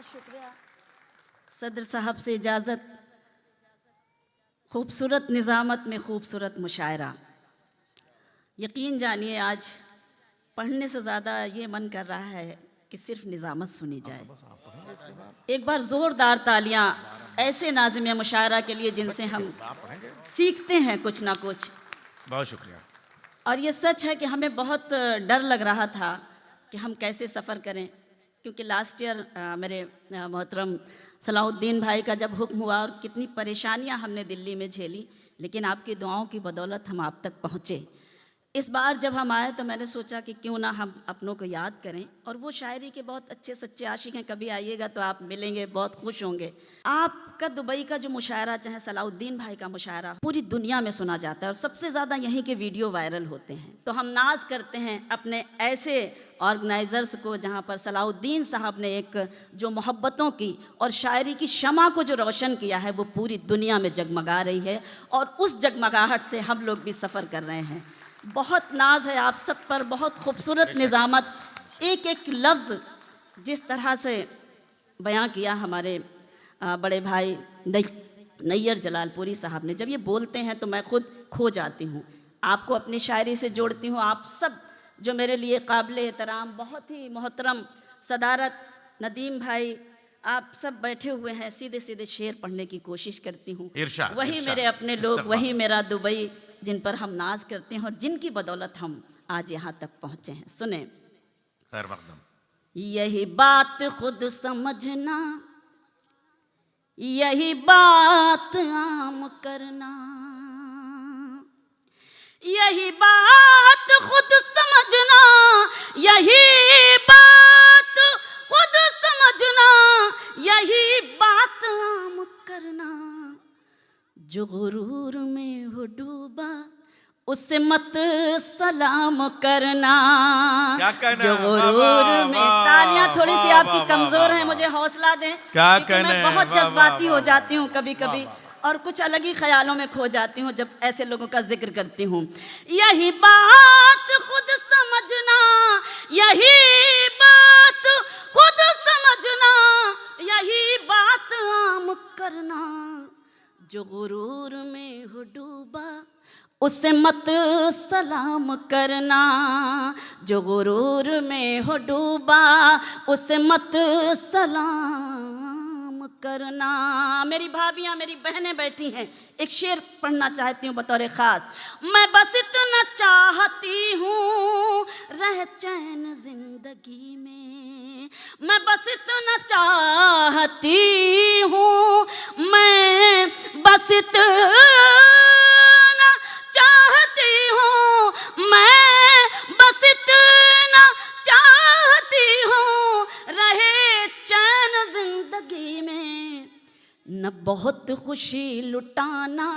बहुत शुक्रिया सदर साहब से इजाज़त। खूबसूरत निज़ामत में खूबसूरत मुशायरा। यकीन जानिए आज पढ़ने से ज़्यादा ये मन कर रहा है कि सिर्फ निज़ामत सुनी जाए। एक बार ज़ोरदार तालियां ऐसे नाज़िम मुशायरा के लिए जिनसे हम सीखते हैं कुछ ना कुछ। बहुत शुक्रिया। और ये सच है कि हमें बहुत डर लग रहा था कि हम कैसे सफ़र करें, क्योंकि लास्ट ईयर मेरे मोहतरम सलाहुद्दीन भाई का जब हुक्म हुआ और कितनी परेशानियां हमने दिल्ली में झेली, लेकिन आपकी दुआओं की बदौलत हम आप तक पहुँचे। इस बार जब हम आए तो मैंने सोचा कि क्यों ना हम अपनों को याद करें, और वो शायरी के बहुत अच्छे सच्चे आशिक हैं, कभी आइएगा तो आप मिलेंगे, बहुत खुश होंगे। आपका दुबई का जो मुशायरा, चाहे सलाहुद्दीन भाई का मुशायरा, पूरी दुनिया में सुना जाता है और सबसे ज़्यादा यहीं के वीडियो वायरल होते हैं। तो हम नाज करते हैं अपने ऐसे ऑर्गेनाइज़र्स को जहाँ पर सलाहुद्दीन साहब ने एक जो मोहब्बतों की और शायरी की शमा को जो रोशन किया है वो पूरी दुनिया में जगमगा रही है, और उस जगमगाहट से हम लोग भी सफ़र कर रहे हैं। बहुत नाज है आप सब पर, बहुत खूबसूरत निज़ामत, एक एक लफ्ज़ जिस तरह से बयां किया हमारे बड़े भाई नैयर जलालपुरी साहब ने। जब ये बोलते हैं तो मैं खुद खो जाती हूँ, आपको अपनी शायरी से जोड़ती हूँ। आप सब जो मेरे लिए काबिल एहतराम, बहुत ही मोहतरम सदारत नदीम भाई, आप सब बैठे हुए हैं, सीधे सीधे शेर पढ़ने की कोशिश करती हूँ। वही मेरे अपने लोग, वही मेरा दुबई, जिन पर हम नाज करते हैं और जिनकी बदौलत हम आज यहाँ तक पहुँचे हैं। सुने, खैर मकदम। यही बात खुद समझना, यही बात आम करना, यही बात खुद समझना, यही बात खुद समझना, यही बात आम करना। जो गुरूर में हो डूबा उसे मत सलाम करना। जो गुरूर में, तालियां थोड़ी सी आपकी कमजोर हैं, मुझे हौसला दें, क्योंकि मैं बहुत जज्बाती हो जाती हूँ कभी कभी और कुछ अलग ही ख्यालों में खो जाती हूँ जब ऐसे लोगों का जिक्र करती हूँ। यही बात खुद समझना, यही बात खुद समझना, यही बात आम करना। जो गुरूर में हो डूबा उसे मत सलाम करना। जो गुरूर में हो डूबा उसे मत सलाम करना। मेरी भाभियाँ, मेरी बहनें बैठी हैं, एक शेर पढ़ना चाहती हूँ बतौर ख़ास। मैं बस इतना चाहती हूँ रह चैन जिंदगी में, मैं बस इतना चाहती हूँ, मैं बस इतना चाहती हूँ, मैं बस इतना चाहती हूँ रहे चैन जिंदगी में। न बहुत खुशी लुटाना,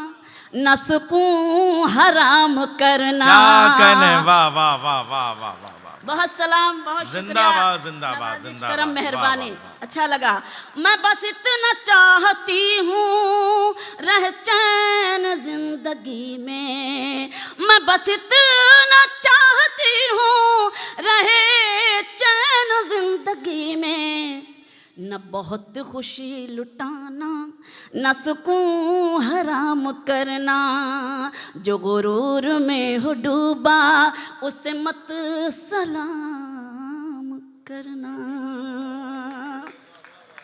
न सुकून हराम करना। क्या कहने, वाह वाह वाह वाह वाह वाह। बहुत सलाम, बहुत जिंदाबाद जिंदाबाद जिंदाबाद, करम मेहरबानी, अच्छा लगा। मैं बस इतना चाहती हूँ रह चैन जिंदगी में, मैं बस इतना चाहती हूँ रहे चैन जिंदगी में। न बहुत खुशी लुटाना, न सुकून हराम करना। जो गुरूर में हो डूबा उसे मत सलाम करना।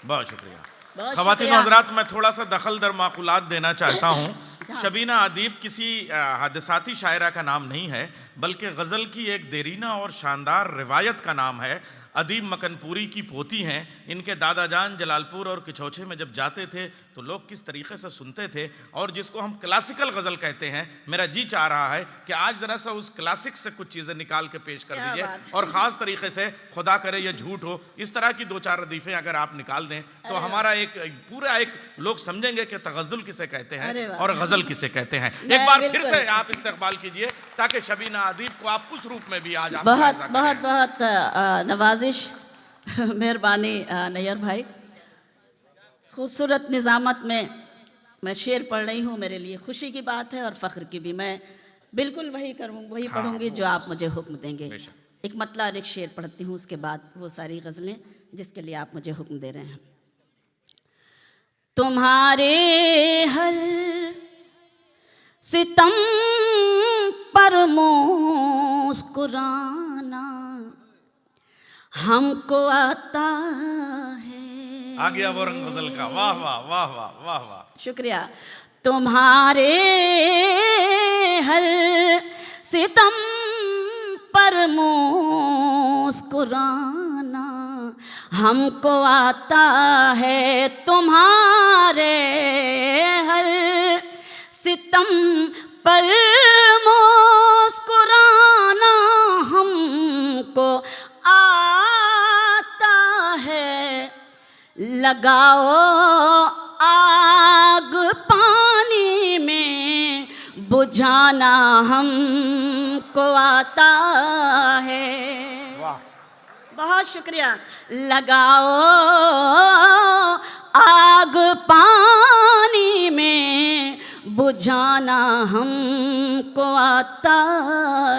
बहुत शुक्रिया। ख़वातीन हज़रात, मैं थोड़ा सा दखल दर माक़ूलात देना चाहता हूँ। शबीना अदीब किसी हादसाती शायरा का नाम नहीं है, बल्कि गज़ल की एक देरीना और शानदार रिवायत का नाम है। अदीब मकनपुरी की पोती हैं। इनके दादा जान जलालपुर और किछौछे में जब जाते थे तो लोग किस तरीके से सुनते थे, और जिसको हम क्लासिकल गज़ल कहते हैं। मेरा जी चाह रहा है कि आज ज़रा सा उस क्लासिक से कुछ चीज़ें निकाल के पेश कर दीजिए, और ख़ास तरीके से, खुदा करे ये झूठ हो, इस तरह की दो चार रदीफ़ें अगर आप निकाल दें तो हमारा एक पूरा एक लोग समझेंगे कि तगज़ुल किसे कहते हैं और गज़ल किसे कहते हैं। एक बार फिर से आप इस्तक़बाल कीजिए ताकि शबीना अदीब को आप उस रूप में भी आज आप बहुत बहुत बहुत नवाजिश, मेहरबानी नैयर भाई। खूबसूरत निज़ामत में मैं शेर पढ़ रही हूँ, मेरे लिए खुशी की बात है और फ़ख्र की भी। मैं बिल्कुल वही करूँ, वही पढ़ूँगी जो आप मुझे हुक्म देंगे। एक मतला और एक शेर पढ़ती हूँ, उसके बाद वो सारी गज़लें जिसके लिए आप मुझे हुक्म दे रहे हैं। तुम्हारे हर सितम पर मुस्कुराना हमको आता है। आ गया वो रंग गजल का, वाह वाह वाह वाह वाह वाह, शुक्रिया। तुम्हारे हर सितम पर मुस्कुराना हमको आता है। तुम्हारे हर सितम पर मुस्कुराना हमको आता है। लगाओ आग पानी में बुझाना हमको आता है। वाह, बहुत शुक्रिया। लगाओ आग पानी में बुझाना हमको आता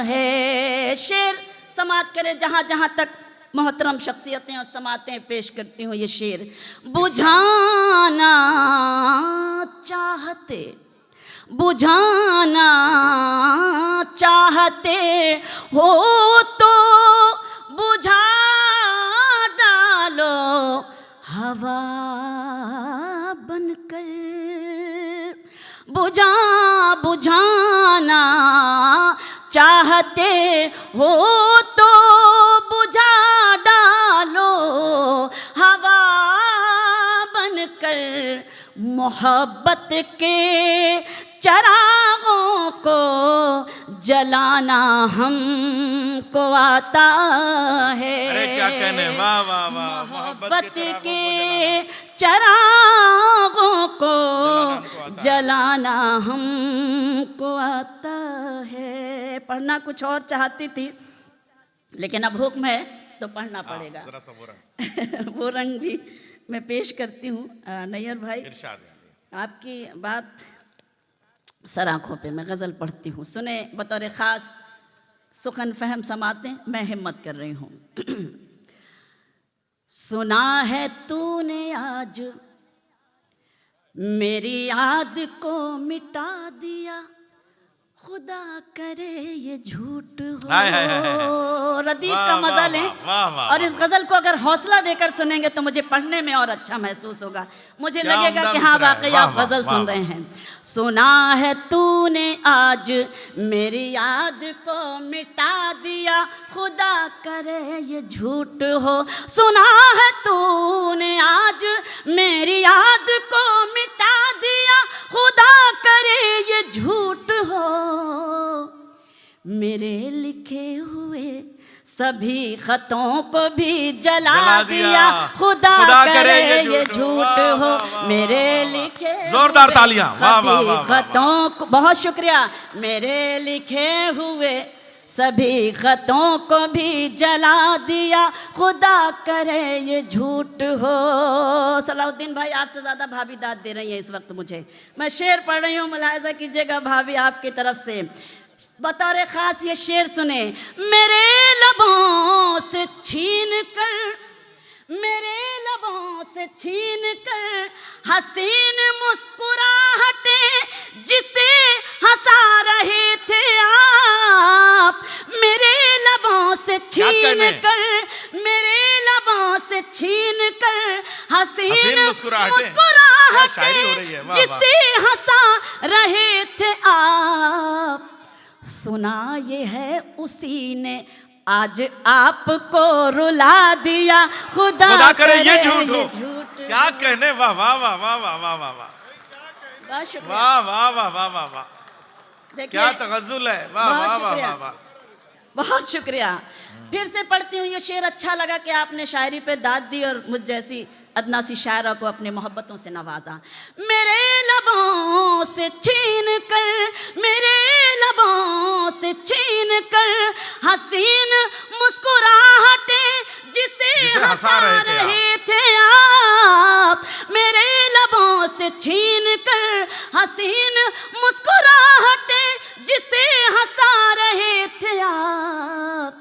है। शेर समात करे जहाँ जहाँ तक मोहतरम शख्सियतें और समातें पेश करती हूँ। ये शेर बुझाना चाहते, बुझाना चाहते हो तो बुझा डालो हवा बनकर। बुझाना चाहते हो तो बुझा डालो हवा बनकर। मोहब्बत के चरागों को जलाना हमको आता है। अरे क्या कहने, वाह वाह वाह। मोहब्बत के चरागों को जलाना हमको आता है। पढ़ना कुछ और चाहती थी, लेकिन अब हुक्म है तो पढ़ना पड़ेगा। जरा सा वो रंग भी मैं पेश करती हूँ। नैयर भाई, इरशाद है। आपकी बात सर आँखों पे मैं गज़ल पढ़ती हूँ, सुने बतौर ख़ास सुखन फहम समातें मैं हिम्मत कर रही हूँ। सुना है तूने आज मेरी याद को मिटा दिया, खुदा करे ये झूठ हो। रदीफ का मज़ल है। और इस गज़ल को अगर हौसला देकर सुनेंगे तो मुझे पढ़ने में और अच्छा महसूस होगा। मुझे लगेगा कि हाँ वाकई आप गज़ल सुन रहे हैं। सुना है तूने आज मेरी याद को मिटा दिया, खुदा करे ये झूठ हो। सुना है तूने आज मेरी याद को मिटा दिया, खुदा करे ये झूठ हो। मेरे लिखे हुए सभी खतों को भी जला दिया, खुदा करे ये झूठ हो। मेरे लिखे जोरदार तालियां, वाह वाह सभी वाह। खतों को, बहुत शुक्रिया। मेरे लिखे हुए सभी खतों को भी जला दिया, खुदा करे ये झूठ हो। सलाउद्दीन भाई, आपसे ज़्यादा भाभी दाद दे रही है इस वक्त मुझे। मैं शेर पढ़ रही हूँ, मुलाहिज़ा कीजिएगा भाभी आपकी तरफ से। बतौर ख़ास ये शेर सुने। मेरे लबों से छीन कर, मेरे लबों से छीन कर हसीन मुस्कुराहटें जिसे हंसा रहे थे आप। मेरे लबों से छीन कर, मेरे लबों से छीन कर हसीन मुस्कुराहटें जिसे हंसा रहे थे आप। सुना ये है उसी ने आज आपको रुला दिया, खुदा करे ये झूठ हो। क्या कहने, वाह वाह वाह वाह वाह वाह वाह वाह, वाह वाह वाह वाह वाह वाह, क्या तगज़्ज़ुल है, वाह वाह वाह वाह वाह। बहुत शुक्रिया। फिर से पढ़ती हूँ ये शेर। अच्छा लगा कि आपने शायरी पे दाद दी और मुझ जैसी अदना सी शायरा को अपने मोहब्बतों से नवाजा। मेरे लबों से छीन कर, मेरे लबों से छीन कर हसीन मुस्कुराहटें जिसे हंसा रहे थे आप। मेरे लबों से छीन कर हसीन मुस्कुराहटें जिसे हंसा रहे थे आप।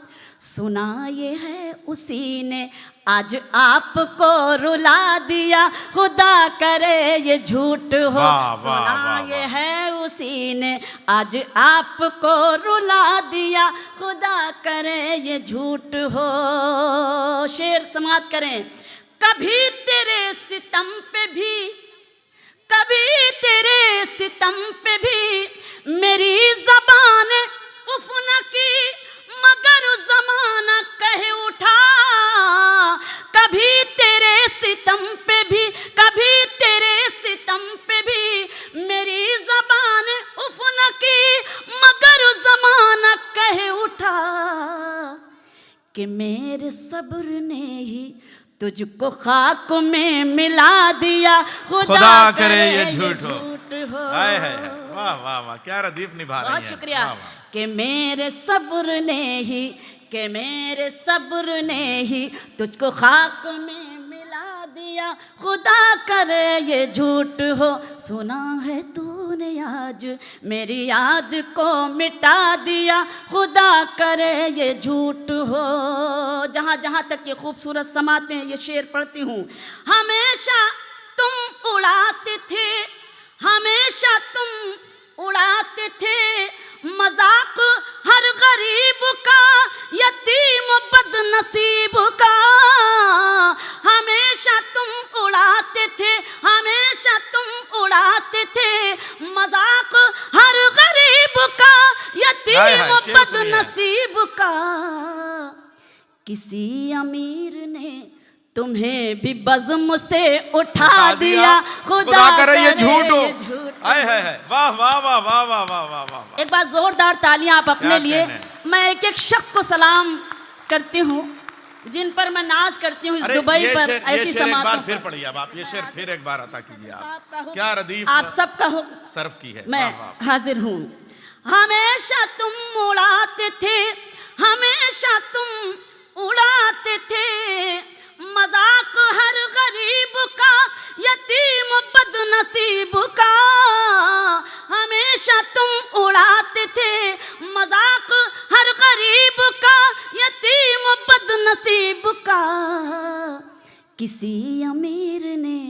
सुना ये है उसी ने आज आपको रुला दिया, खुदा करे ये झूठ हो। वाह, वाह, सुना वाह, ये वाह। है उसी ने आज आपको रुला दिया, खुदा करे ये झूठ हो। शेर समाप्त करें। कभी तेरे सितम पे भी, कभी तेरे सितम पे भी मेरी ज़बान उफ न की, मगर ज़माना कह उठा। कभी तेरे सितम पे भी, कभी तेरे सितम पे भी मेरी ज़बान उफ न की, मगर ज़माना कह उठा कि मेरे सब्र ने ही तुझको खाक में मिला दिया, खुदा करे ये झूठ हो। हो। हाय हाय, वाह वाह वाह, क्या रदीफ निभा रही हैं। बहुत शुक्रिया। वाह, वाह। कि मेरे सब्र ने ही, कि मेरे सब्र ने ही तुझको खाक में मिला दिया, खुदा करे ये झूठ हो। सुना है तूने आज मेरी याद को मिटा दिया, खुदा करे ये झूठ हो। जहाँ जहाँ तक ये खूबसूरत समाते हैं, ये शेर पढ़ती हूँ। हमेशा तुम उड़ाते थे, हमेशा तुम उड़ाते थे मजाक हर गरीब का, यतीम बदनसीब का। हमेशा तुम उड़ाते थे, हमेशा तुम उड़ाते थे मजाक हर गरीब का, यतीम बदनसीब का। किसी अमीर ने तुम्हें भी बज़्म से उठा दिया, खुदा करे ये झूठ हो। हाय हाय हाय, वाह वाह वाह वाह वाह वाह वाह वाह। एक बार जोरदार तालियां आप अपने लिए। मैं एक एक शख्स को सलाम करती हूँ जिन पर मैं नाज करती हूँ इस दुबई पर ऐसी समातों। एक बार फिर पढ़िए आप ये शेर, फिर एक बार अता कीजिए आप। क्या रदीफ आप सबका सर्फ की है। मैं हाजिर हूँ। हमेशा तुम उड़ाते थे, हमेशा तुम उड़ाते थे मजाक हर गरीब का, यतीम बदनसीब का। हमेशा तुम उड़ाते थे मजाक हर गरीब का, यतीम बदनसीब का। किसी अमीर ने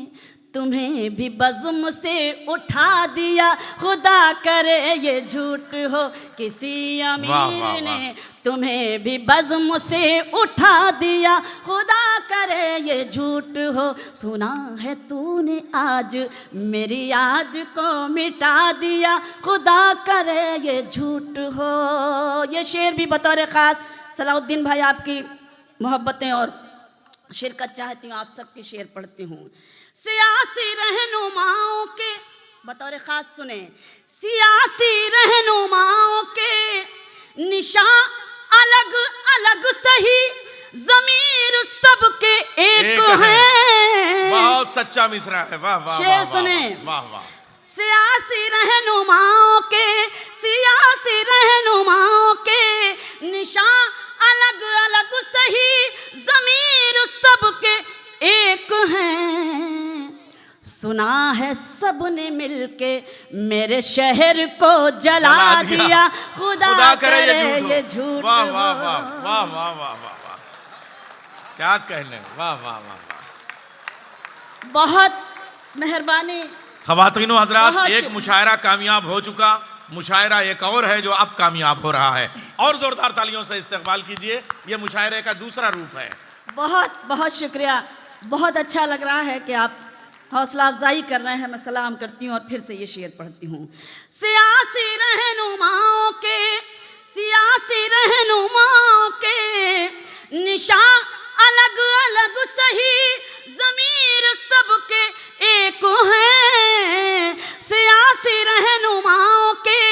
तुम्हें भी बज़्म से उठा दिया, खुदा करे ये झूठ हो। किसी अमीर ने तुम्हें भी बज़्म से उठा दिया, खुदा करे ये झूठ हो। सुना है तूने आज मेरी याद को मिटा दिया, खुदा करे ये झूठ हो। ये शेर भी बतौर ख़ास सलाउद्दीन भाई आपकी मोहब्बतें और शिरकत चाहती हूँ, आप सबके शेर पढ़ती हूँ। सियासी रहनुमाओं के बतौर ख़ास सुने, सियासी रहनुमाओं के निशान अलग अलग सही, ज़मीर सबके एक है। बहुत सच्चा मिसरा है। वाह वाह। शेर सुने। वाह वाह। सियासी रहनुमाओं के, सियासी रहनुमाओं के निशान अलग अलग सही, ज़मीर सबके एक हैं। सुना है सबने मिलके मेरे शहर को जला दिया, खुदा करे ये झूठ। वाह वाह वाह वाह वाह वाह वाह, क्या कहने। वाह वाह वाह, बहुत मेहरबानी। ख़वातीन व हज़रात, एक मुशायरा कामयाब हो चुका, मुशायरा एक और है जो अब कामयाब हो रहा है, और ज़ोरदार तालियों से इस्तकबाल कीजिए। ये मुशायरे का दूसरा रूप है। बहुत बहुत शुक्रिया, बहुत अच्छा लग रहा है कि आप हौसला अफजाई कर रहे हैं। मैं सलाम करती हूँ और फिर से ये शेर पढ़ती हूँ। सियासी रहनुमाओं के, सियासी रहनुमाओं के निशान अलग अलग सही, ज़मीर सबके एक हैं। सियासी रहनुमाओं के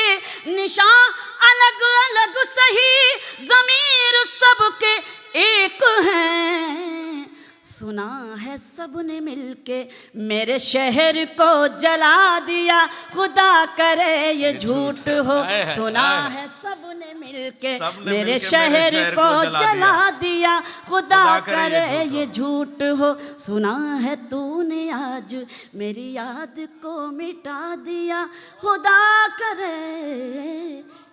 निशान अलग अलग सही, ज़मीर सबके एक हैं। सुना है सबने मिलके मेरे शहर को जला दिया, खुदा करे ये झूठ हो। सुना है सबने मिलके मेरे शहर को जला दिया, खुदा करे ये झूठ हो। सुना है तूने आज मेरी याद को मिटा दिया, खुदा करे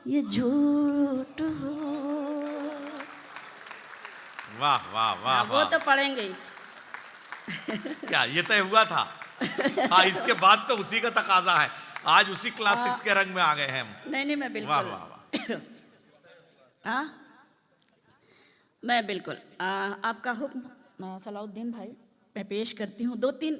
ये झूठ हो। वाह वाह वाह वो तो पढ़ेंगे ही। क्या ये तय हुआ था? हाँ, इसके बाद तो उसी का तकाजा है। आज उसी क्लास 6 के रंग में आ गए हैं हम। नहीं मैं वाह बिल्कुल। वाह वाह। हाँ, मैं बिल्कुल आपका हुक्म सलाउद्दीन भाई मैं पेश करती हूँ। 2-3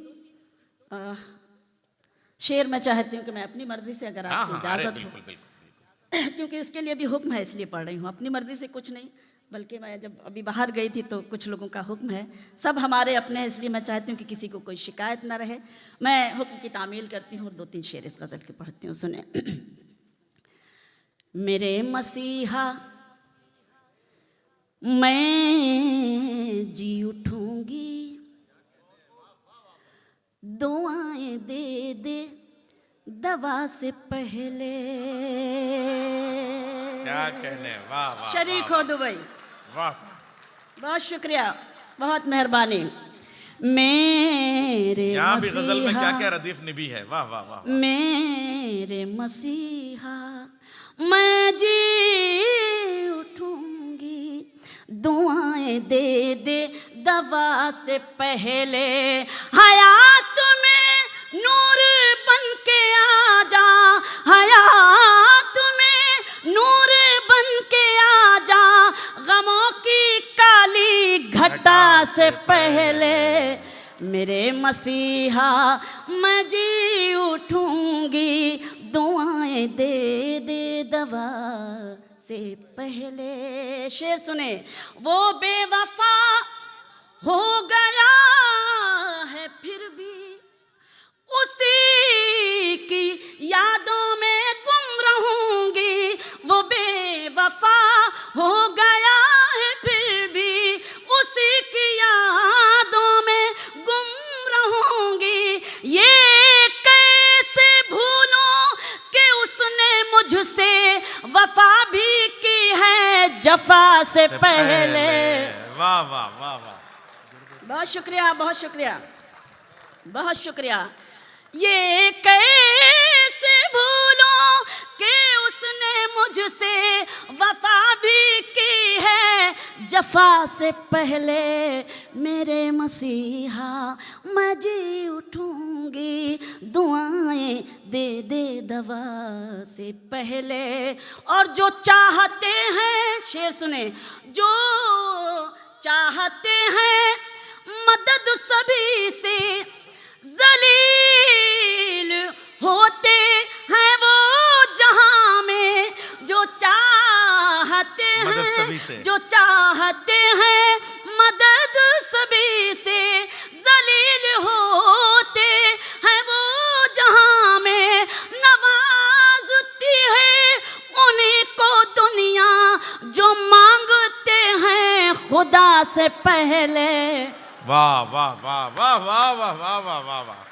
शेर मैं चाहती हूँ कि मैं अपनी मर्जी से, अगर हाँ आपकी हाँ, अरे इजाज़त हो, बिल्कुल बिल्कुल। क्योंकि उसके लिए भी हुक्म है, इसलिए पढ़ रही हूँ। अपनी मर्जी से कुछ नहीं, बल्कि मैं जब अभी बाहर गई थी तो कुछ लोगों का हुक्म है, सब हमारे अपने हैं, इसलिए मैं चाहती हूँ कि किसी को कोई शिकायत ना रहे। मैं हुक्म की तामील करती हूँ और 2-3 शेर इस गज़ल के पढ़ती हूँ, सुने। मेरे मसीहा मैं जी उठूंगी, दुआएं दे दे दवा से पहले। क्या कहने, वाह वाह। शरीक हो दुबई, वाह। बहुत शुक्रिया, बहुत मेहरबानी। मेरे यहाँ भी गजल में क्या मसीहा, क्या रदीफ निभी है। वाह वाह वाह। मेरे मसीहा मैं जी उठूंगी, दुआएं दे दे दवा से पहले। हयात में नूर बन के आ जा, हयात में नूर बन के आ जा, गमों की काली घटा से पहले। मेरे मसीहा मैं जी उठूंगी, दुआएं दे दे दवा से पहले। शेर सुने। वो बेवफा हो गया है फिर भी उसी की यादों में गुम रहूंगी, वो बेवफा हो गया है फिर भी उसी की यादों में गुम रहूंगी। ये कैसे भूलूं कि उसने मुझसे वफा भी की है जफा से पहले। वाह वाह वाह वाह। बहुत शुक्रिया, बहुत शुक्रिया, बहुत शुक्रिया। ये कैसे भूलूं कि उसने मुझसे वफा भी की है जफा से पहले। मेरे मसीहा मैं जी उठूंगी, दुआएं दे दे दवा से पहले। और जो चाहते हैं, शेर सुने, जो चाहते हैं मदद सभी से, जलील होते हैं वो जहां में। जो चाहते हैं, जो चाहते हैं मदद सभी से, जलील होते हैं वो जहां में। नवाजती है उन्हीं को दुनिया जो मांगते हैं खुदा से पहले। वाह वाह वाह वाह वाह वाह वाह वाह वाह वाह।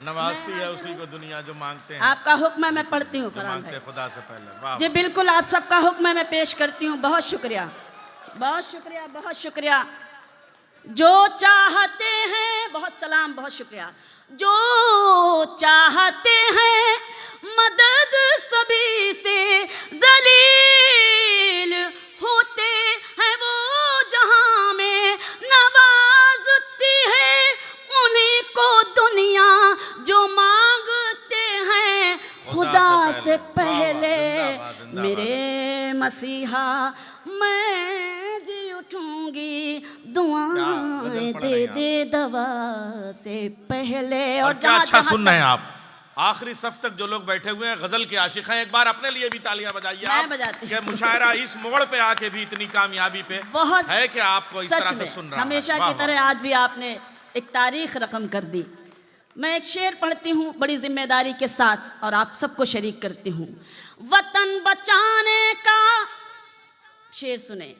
नवाजती है उसी को दुनिया जो मांगते हैं। आपका हुक्म है, मैं पढ़ती हूँ फरहान मांगते भाई। खुदा से पहले। वाह जी बिल्कुल, आप सबका हुक्म है, मैं पेश करती हूँ। बहुत शुक्रिया, बहुत शुक्रिया, बहुत शुक्रिया। जो चाहते हैं, बहुत सलाम, बहुत शुक्रिया। जो चाहते हैं मदद सभी से, जलील होते हैं वो जहां में। नवाजती है उन्हीं को दुनिया जो मांगते हैं खुदा से पहले। मेरे मसीहा मैं जी उठूंगी, दुआएं दे दे दवा से पहले। और क्या अच्छा सुन रहे हैं आप। आखिरी सफ तक जो लोग बैठे हुए हैं गजल के आशिक हैं, एक बार अपने लिए भी तालियां बजाइए आप। कि मुशायरा इस मोड़ पे आके भी इतनी कामयाबी पे बहुत है कि आपको इस तरह से सुन रहा है। हमेशा की तरह आज भी आपने एक तारीख रकम कर दी। मैं एक शेर पढ़ती हूँ बड़ी जिम्मेदारी के साथ और आप सबको शरीक करती हूँ। वतन बचाने का, शेर सुने।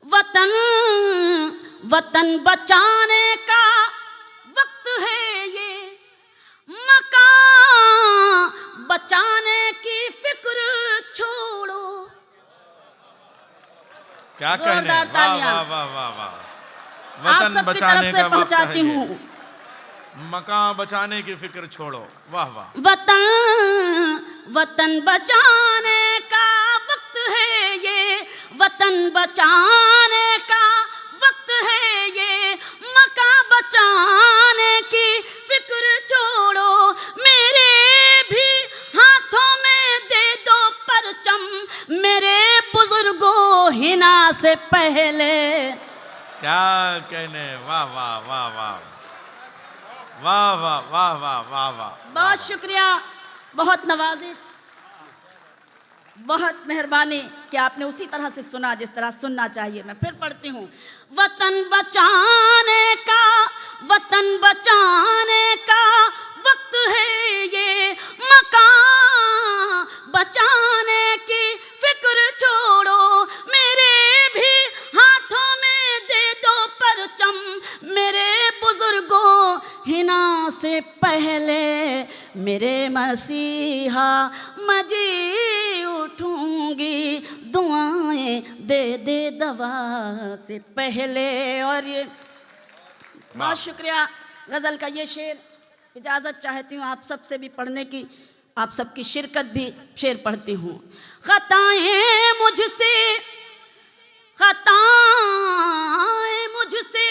वतन वतन बचाने का वक्त है ये, मकान बचाने की फिक्र छोड़ो। क्या कहने, वाह वाह वाह वाह वाह। वतन बचाने का वक्त है ये, मकान बचाने की फिक्र छोड़ो। वाह वाह। वतन बचाने का वक्त है ये, वतन बचाने का बचाने की फिक्र छोड़ो, मेरे भी हाथों में दे दो परचम, मेरे बुजुर्गों हिना से पहले। क्या कहने, वाह वाह वाह वाह वाह वाह वाह वाह वाह वाह। बहुत शुक्रिया, बहुत नवाजिश, बहुत मेहरबानी कि आपने उसी तरह से सुना जिस तरह सुनना चाहिए। मैं फिर पढ़ती हूँ। वतन बचाने का, वतन बचाने का वक्त है ये, मकान बचाने की फिक्र छोड़ो, मेरे भी हाथों में दे दो परचम, मेरे बुजुर्गों हिना से पहले, मेरे मसीहा मजी उठूंगी, दुआएं दे दे दवा से पहले। और ये बहुत शुक्रिया। गज़ल का ये शेर इजाज़त चाहती हूँ आप सबसे भी पढ़ने की, आप सबकी शिरकत भी शेर पढ़ती हूँ। खताएं मुझसे, खताएं मुझसे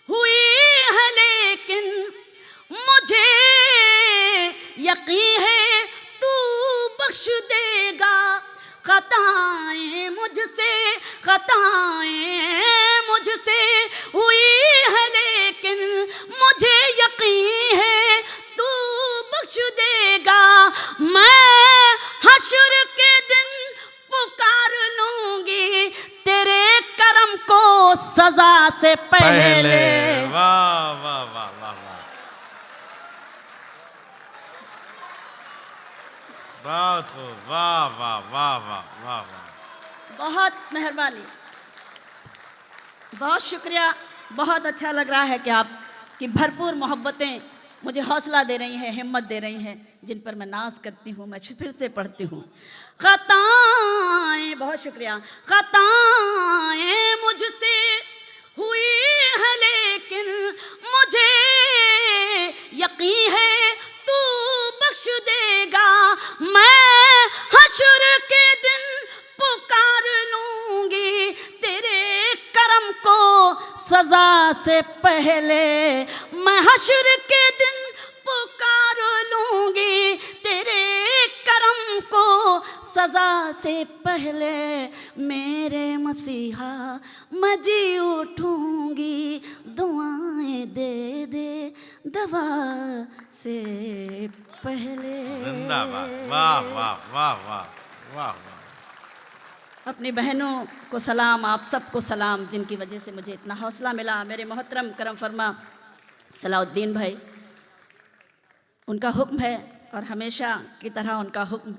हुई है, लेकिन मुझे यकीन है तू बख्श देगा। खताएं मुझसे, खताएं मुझसे हुई है, लेकिन मुझे यकीन है तू बख्श देगा। मैं हश्र के दिन पुकार लूंगी, तेरे करम को सजा से पहले। वाह वाह वाह वाह वाह, बहुत खूब, वाह वाह वाह वाह वाह वाह। बहुत मेहरबानी, बहुत शुक्रिया। बहुत अच्छा लग रहा है कि आपकी भरपूर मोहब्बतें मुझे हौसला दे रही हैं, हिम्मत दे रही हैं, जिन पर मैं नाज करती हूँ। मैं फिर से पढ़ती हूँ। खताएं, बहुत शुक्रिया। खताएं मुझसे हुई है, लेकिन मुझे यकीन है तू बख्श देगा। मैं हश्र के दिन पुकार लूंगी, तेरे करम को सजा से पहले। मैं हश्र के दिन पुकार लूंगी, तेरे करम को सजा से पहले, मेरे मसीहा मजी उठूंगी, दुआएं दे दे दवा से पहले। जिंदाबाद, वाह वाह वाह वाह वाह वाह। अपनी बहनों को सलाम, आप सबको सलाम, जिनकी वजह से मुझे इतना हौसला मिला। मेरे मोहतरम करम फरमा सलाउद्दीन भाई, उनका हुक्म है और हमेशा की तरह उनका हुक्म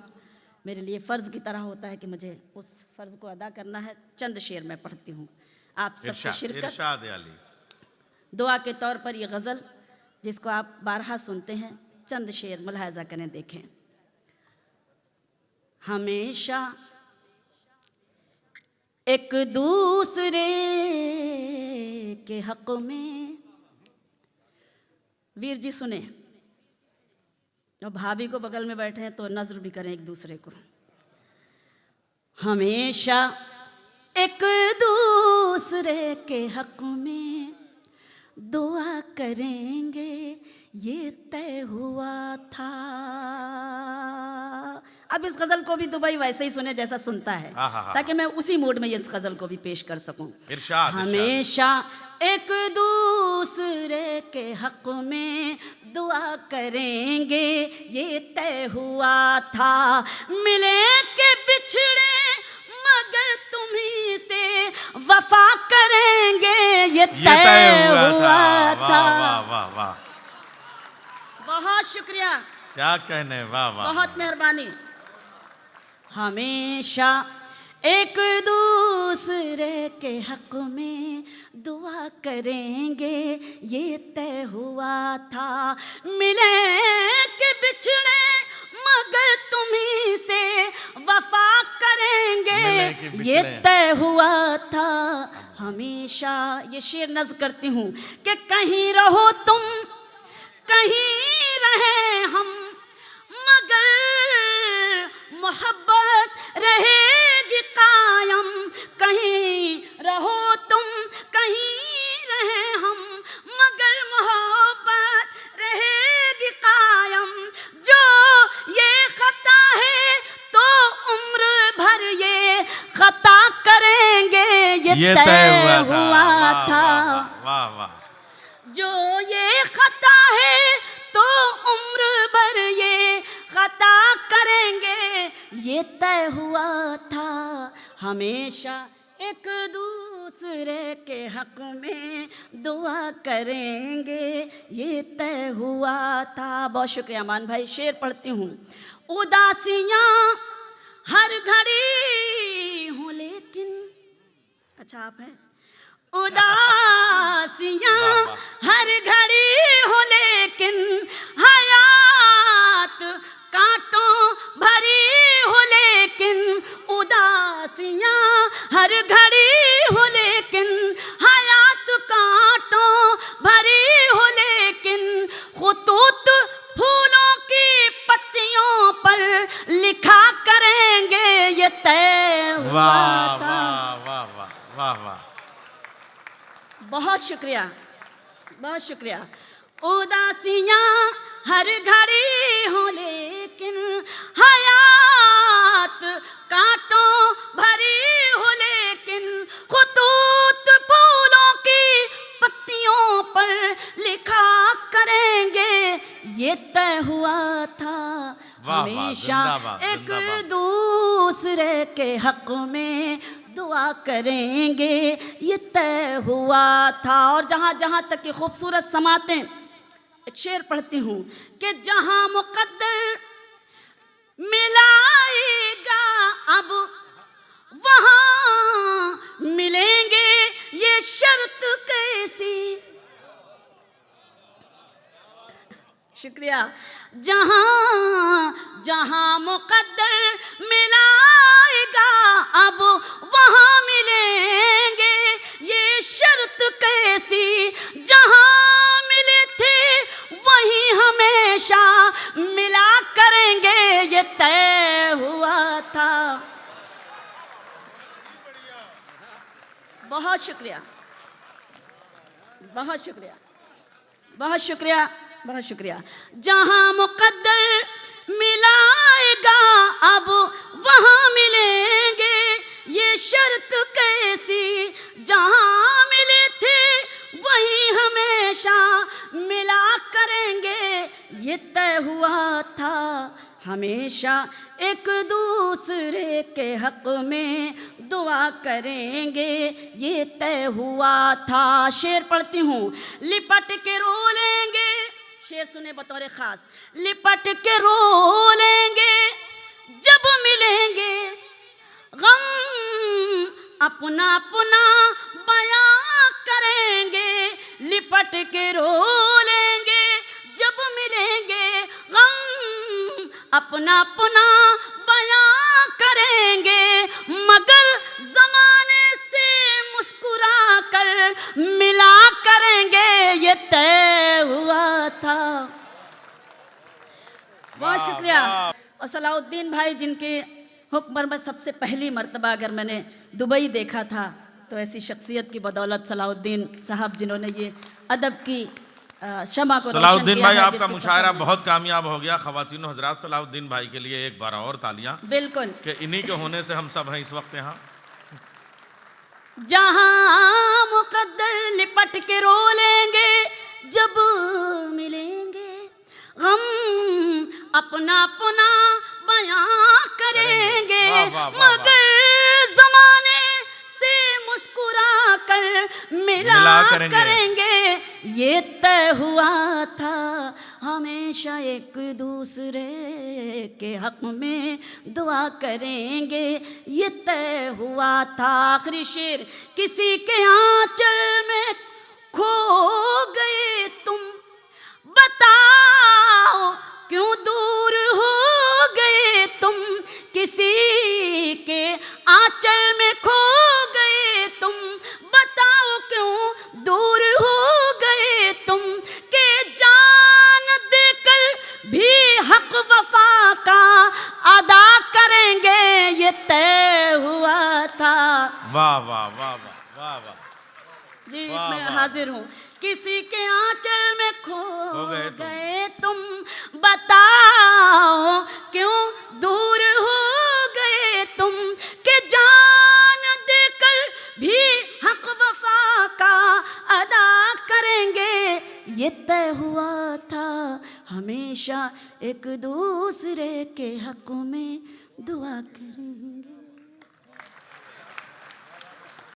मेरे लिए फ़र्ज़ की तरह होता है कि मुझे उस फ़र्ज़ को अदा करना है। चंद शेर मैं पढ़ती हूँ, आप सबकी शिरकत, इरशाद अली। दुआ के तौर पर ये गज़ल जिसको आप बारहा सुनते हैं, चंद शेर मुलाहज़ा करें, देखें। हमेशा एक दूसरे के हक़ में, वीर जी सुने, और भाभी को बगल में बैठे हैं तो नज़र भी करें एक दूसरे को। हमेशा एक दूसरे के हक़ में दुआ करेंगे, ये तय हुआ था। अब इस गज़ल को भी दुबई वैसे ही सुने जैसा सुनता है, ताकि मैं उसी मूड में इस गज़ल को भी पेश कर सकूं। हमेशा एक दूसरे के हक़ में दुआ करेंगे, ये तय हुआ था। मिले के बिछड़े मगर तुम्हीं से वफा करेंगे, ये तय हुआ था। वाह वाह वाह, बहुत शुक्रिया, क्या कहने, वाह वाह, बहुत मेहरबानी। हमेशा एक दूसरे के हक़ में दुआ करेंगे, ये तय हुआ था। मिले के बिछड़े मगर तुम्हीं से वफा करेंगे, ये तय हुआ था। हमेशा ये शेर नज़्म करती हूँ कि कहीं रहो तुम, कहीं रहे हम, मगर मोहब्बत रहेगी कायम। कहीं रहो तुम, कहीं रहे हम, मगर ये तय हुआ था। वाह वाह। जो ये खता है तो उम्र भर ये खता करेंगे, ये तय हुआ था। हमेशा एक दूसरे के हक में दुआ करेंगे, ये तय हुआ था। बहुत शुक्रिया अमान भाई। शेर पढ़ती हूँ। उदासियाँ हर घड़ी हूँ लेकिन, अच्छा आप हैं। उदासियाँ हर घड़ी हो लेकिन हयात कांटों भरी हो लेकिन, उदासियाँ हर घड़ी हो लेकिन हयात कांटों भरी हो लेकिन, खुतूत फूलों की पत्तियों पर लिखा करेंगे, ये तय हुआ था। वाह वाह वाह वाह। बहुत शुक्रिया, बहुत शुक्रिया। उदासियाँ हर घड़ी हो लेकिन हयात कांटों भरी हो लेकिन, खुतूत फूलों की पत्तियों पर लिखा करेंगे, ये तय हुआ था। हमेशा एक दूसरे के हक में दुआ करेंगे, ये तय हुआ था। और जहाँ जहाँ तक की खूबसूरत समातें, एक शेर पढ़ती हूँ कि जहाँ मुक़द्दर मिलाएगा अब वहाँ मिलेंगे, ये शर्त कैसी। शुक्रिया। जहाँ जहाँ मुक़द्दर मिलाएगा अब वहाँ मिलेंगे, ये शर्त कैसी। जहाँ मिले थे वहीं हमेशा मिला करेंगे, ये तय हुआ था। बहुत शुक्रिया, बहुत शुक्रिया, बहुत शुक्रिया, बहुत शुक्रिया। जहाँ मुक़द्दर मिलाएगा अब वहाँ मिलेंगे, ये शर्त कैसी। जहाँ मिले थे वहीं हमेशा मिला करेंगे, ये तय हुआ था। हमेशा एक दूसरे के हक में दुआ करेंगे, ये तय हुआ था। शेर पढ़ती हूँ। लिपट के रो लेंगे, शेर सुने बतौर खास। लिपट के रो लेंगे जब मिलेंगे, गम अपना अपना बयां करेंगे। लिपट के रो लेंगे जब मिलेंगे, गम अपना अपना बयां करेंगे, मगर ज़माने से मुस्कुरा कर मिला करेंगे, ये तय हुआ था। बहुत शुक्रिया। और सलाउद्दीन भाई जिनके हुक्म पर मैं सबसे पहली मर्तबा अगर मैंने दुबई देखा था, तो ऐसी शख्सियत की बदौलत सलाउद्दीन साहब जिन्होंने ये अदब की शमा को सलाउद्दीन भाई आपका मुशायरा बहुत कामयाब हो गया। ख़वातीन हज़रात सलाउद्दीन भाई के लिए एक बार और तालियां। बिल्कुल, कि इन्हीं के होने से हम सब हैं इस वक्त यहाँ। जहाँ मुक़द्दर लिपट के रो लेंगे जब मिलेंगे, गम अपना अपना बयां करेंगे, मगर ज़माने से मुस्कुरा कर मिला करेंगे, ये तय हुआ था। हमेशा एक दूसरे के हक में दुआ करेंगे, ये तय हुआ था। आखिरी शेर। किसी के आंचल में खो गए तुम, बताओ क्यों दूर हो गए तुम। किसी के आंचल में खो गए तुम, बताओ क्यों दूर हो गए तुम। के जान देकर भी हक वफा का अदा करेंगे, ये तय हुआ था। वाह वाह वाह वाह वाह वाह जी, मैं हाजिर हूँ। किसी के आंचल में खो गए तुम, बताओ क्यों दूर हो गए तुम। के जान देकर भी ये तय हुआ था हमेशा एक दूसरे के हक में दुआ करेंगे।